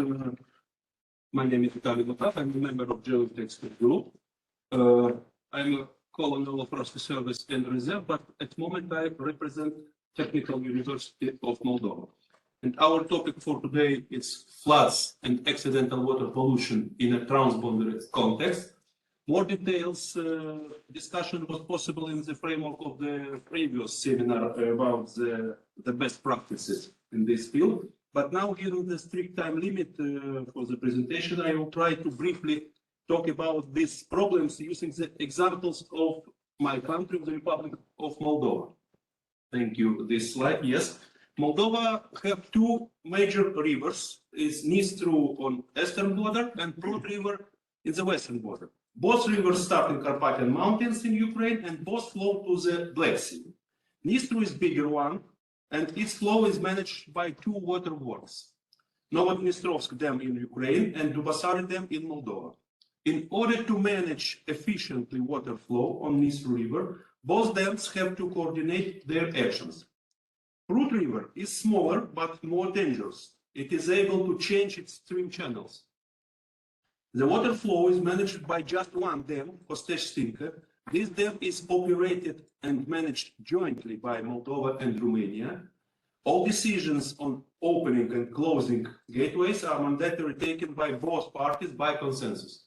My name is Vitalii Mutaf. I'm a member of Geotech Group. I'm a colonel of Rusty Service and Reserve, but at the moment I represent Technical University of Moldova. And our topic for today is floods and accidental water pollution in a transboundary context. More details discussion was possible in the framework of the previous seminar about the best practices in this field. But now, given the strict time limit for the presentation, I will try to briefly talk about these problems using the examples of my country, the Republic of Moldova. Thank you. This slide, yes. Moldova have two major rivers, is Nistru on eastern border and Prut River in the western border. Both rivers start in Carpathian Mountains in Ukraine and both flow to the Black Sea. Nistru is bigger one, and its flow is managed by two water works, Novodnestrovsk Dam in Ukraine and Dubasari Dam in Moldova. In order to manage efficiently water flow on Nistru River, both dams have to coordinate their actions. Prut River is smaller but more dangerous. It is able to change its stream channels. The water flow is managed by just one dam, Kostej-Stinka. This dam is operated and managed jointly by Moldova and Romania. All decisions on opening and closing gateways are mandatory taken by both parties by consensus.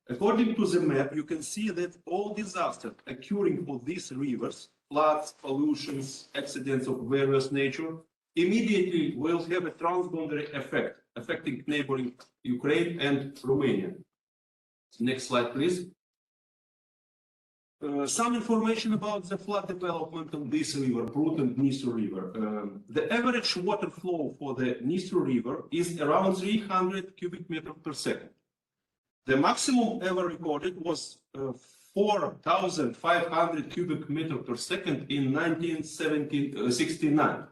According to the map, you can see that all disasters occurring on these rivers, floods, pollutions, accidents of various nature, immediately will have a transboundary effect, affecting neighboring Ukraine and Romania. Next slide, please. Some information about the flood development on this river, Prut and Nistru River. The average water flow for the Nistru River is around 300 cubic meters per second. The maximum ever recorded was 4,500 cubic meters per second in 1969.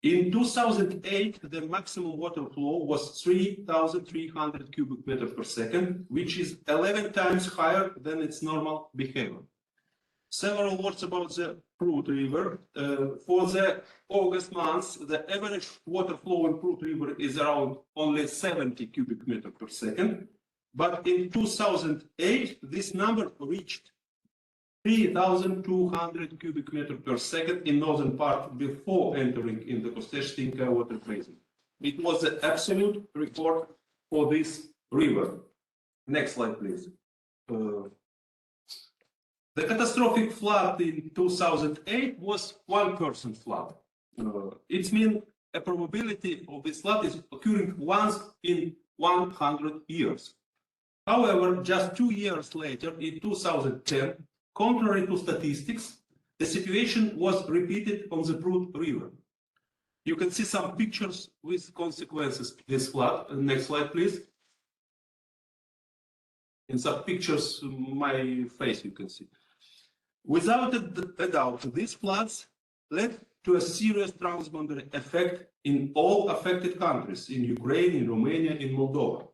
In 2008, the maximum water flow was 3,300 cubic meters per second, which is 11 times higher than its normal behavior. Several words about the Prut River. For the August months, the average water flow in Prut River is around only 70 cubic meters per second. But in 2008, this number reached 3,200 cubic meters per second in northern part before entering in the Kostej-Stinka water basin. It was the absolute record for this river. Next slide, please. The catastrophic flood in 2008 was 1% flood. It means a probability of this flood is occurring once in 100 years. However, just 2 years later, in 2010, contrary to statistics, the situation was repeated on the Prut River. You can see some pictures with consequences of this flood. Next slide, please. In some pictures, my face you can see. Without a doubt, these floods led to a serious transboundary effect in all affected countries, in Ukraine, in Romania, in Moldova.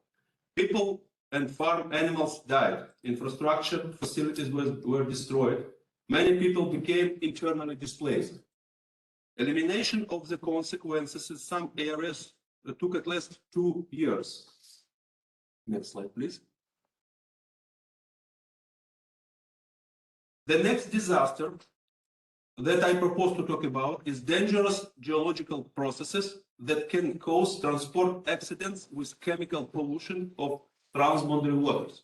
People and farm animals died. Infrastructure facilities were destroyed. Many people became internally displaced. Elimination of the consequences in some areas took at least 2 years. Next slide, please. The next disaster that I propose to talk about is dangerous geological processes that can cause transport accidents with chemical pollution of transboundary waters.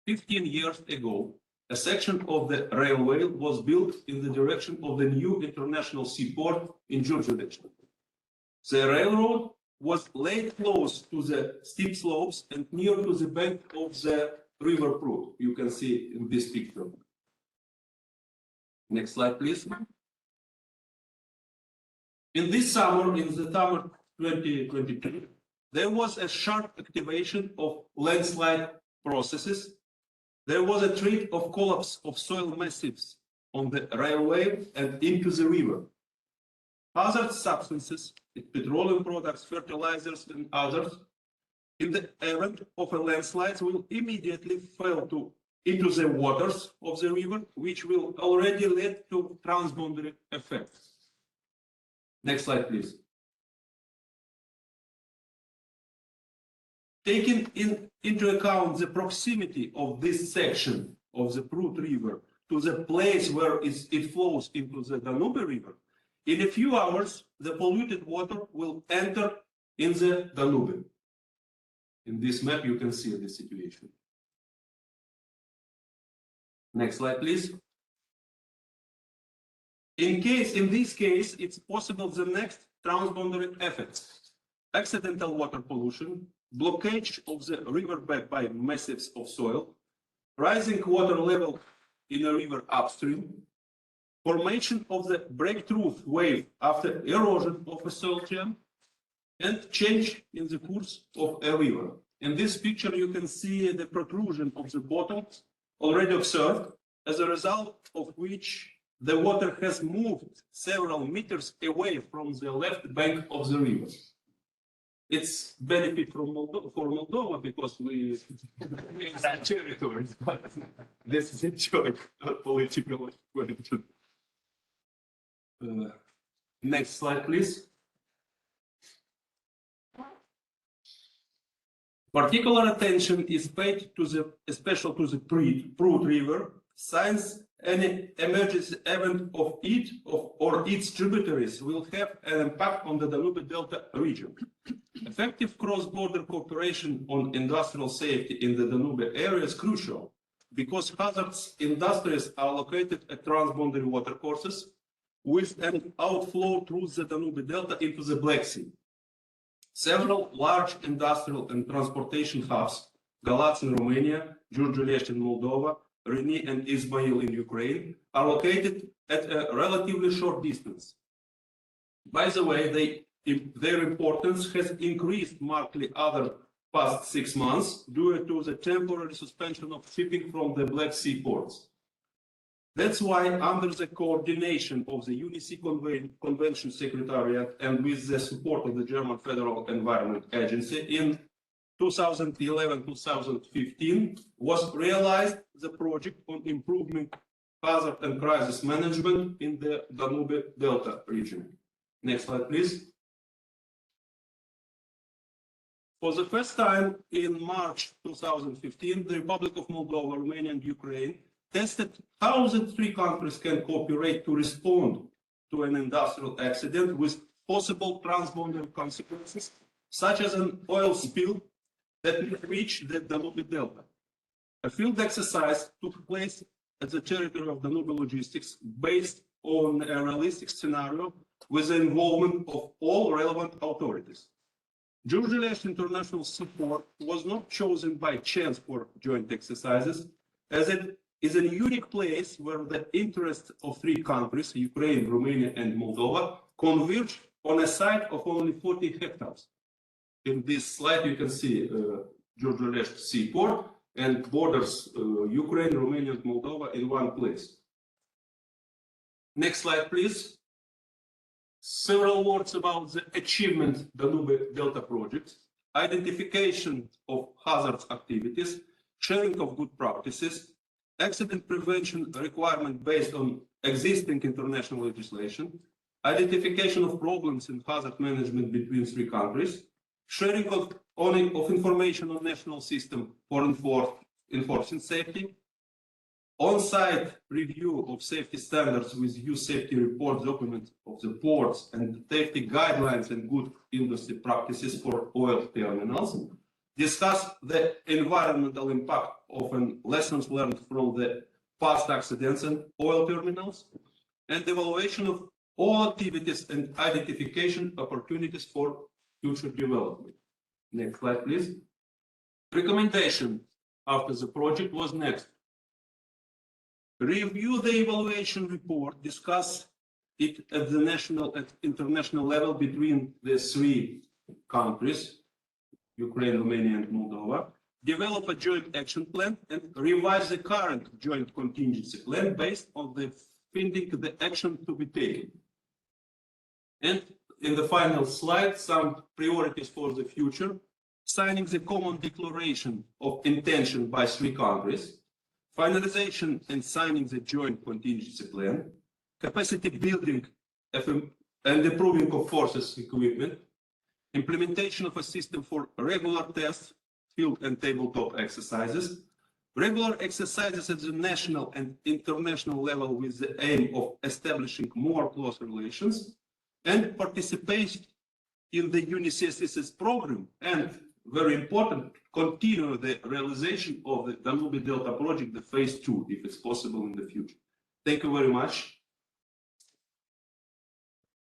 15 years ago, a section of the railway was built in the direction of the new international seaport in Georgievich. The railroad was laid close to the steep slopes and near to the bank of the river Prut. You can see in this picture. Next slide, please. In this summer, in the summer 2022, there was a sharp activation of landslide processes. There was a threat of collapse of soil massives on the railway and into the river. Hazard substances, petroleum products, fertilizers, and others, in the event of a landslide, will immediately fall into the waters of the river, which will already lead to transboundary effects. Next slide, please. Taking into account the proximity of this section of the Prut River to the place where it flows into the Danube River, in a few hours, the polluted water will enter in the Danube. In this map, you can see the situation. Next slide, please. In this case, it's possible the next transboundary effects: accidental water pollution, blockage of the riverbed by masses of soil, rising water level in a river upstream, formation of the breakthrough wave after erosion of a soil jam, and change in the course of a river. In this picture, you can see the protrusion of the bottom already observed, as a result of which the water has moved several meters away from the left bank of the river. It's benefit for Moldova because we have territories, but this is a joke, not political question. Next slide, please. Particular attention is paid to especially to the Prut River, since any emergency event of it or its tributaries will have an impact on the Danube Delta region. Effective cross-border cooperation on industrial safety in the Danube area is crucial because hazardous industries are located at transboundary watercourses with an outflow through the Danube Delta into the Black Sea. Several large industrial and transportation hubs, Galați in Romania, Giurgiulești in Moldova, Reni and Izmail in Ukraine, are located at a relatively short distance. By the way, their importance has increased markedly over past 6 months due to the temporary suspension of shipping from the Black Sea ports. That's why, under the coordination of the UNESEA Convention Secretariat and with the support of the German Federal Environment Agency, in 2011-2015 was realized the project on improving hazard and crisis management in the Danube Delta region. Next slide, please. For the first time in March 2015, the Republic of Moldova, Romania, and Ukraine tested how the 3 countries can cooperate to respond to an industrial accident with possible transboundary consequences, such as an oil spill that may reach the Danube Delta. A field exercise took place at the territory of Danube Logistics based on a realistic scenario with the involvement of all relevant authorities. Giurgiulești International Seaport was not chosen by chance for joint exercises, as it is a unique place where the interests of 3 countries, Ukraine, Romania, and Moldova, converge on a site of only 40 hectares. In this slide, you can see Giurgiulești Seaport and borders Ukraine, Romania, and Moldova in one place. Next slide, please. Several words about the achievement Danube Delta project, identification of hazards activities, sharing of good practices, accident prevention requirement based on existing international legislation, identification of problems in hazard management between 3 countries, sharing of information on national system for enforcing safety, on-site review of safety standards with EU safety report document of the ports and safety guidelines and good industry practices for oil terminals, discuss the environmental impact of lessons learned from the past accidents and oil terminals, and evaluation of all activities and identification opportunities for future development. Next slide, please. Recommendation after the project was next. Review the evaluation report, discuss it at the national and international level between the 3 countries, Ukraine, Romania, and Moldova, develop a joint action plan, and revise the current joint contingency plan based on finding the action to be taken. And in the final slide, some priorities for the future: signing the common declaration of intention by 3 countries, finalization and signing the joint contingency plan, capacity building and improving of forces equipment, implementation of a system for regular tests field and tabletop exercises, regular exercises at the national and international level with the aim of establishing more close relations, and participation in the UNICEF program, and very important, continue the realization of the Danube Delta project, the phase 2, if it's possible in the future. Thank you very much.